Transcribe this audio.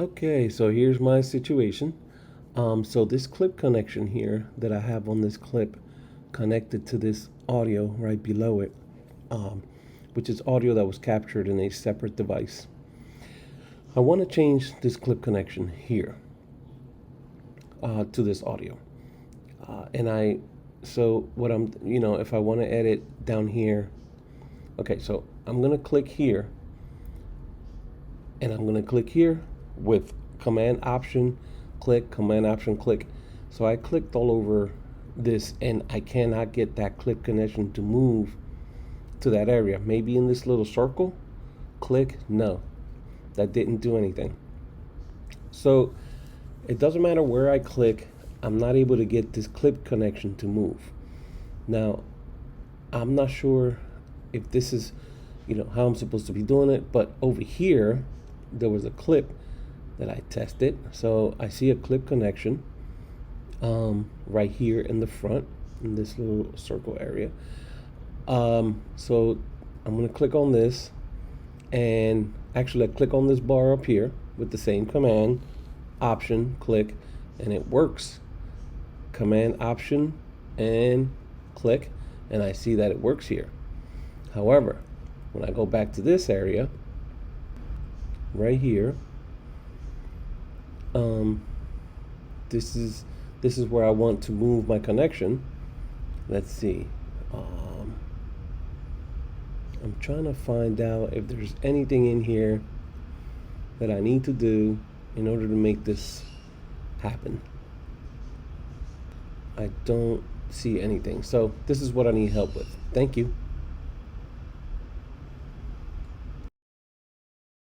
Okay, so here's my situation. So this clip connection here that I have on this clip connected to this audio right below it, um, which is audio that was captured in a separate device. I want to change this clip connection here to this audio. So what if I want to edit down here, okay, so I'm going to click here and I'm going to click here with Command Option Click. So I clicked all over this and I cannot get that clip connection to move to that area. Maybe in this little circle, click, no, that didn't do anything. So it doesn't matter where I click, I'm not able to get this clip connection to move. Now, I'm not sure if this is, how I'm supposed to be doing it, but over here, there was a clip that I tested. So I see a clip connection right here in the front, in this little circle area. So I'm gonna click on this, and actually I click on this bar up here with the same command, option, click, and it works. Command, option, and click, and I see that it works here. However, when I go back to this area, right here, this is where I want to move my connection. Let's see. I'm trying to find out if there's anything in here that I need to do in order to make this happen. I don't see anything. So this is what I need help with. Thank you.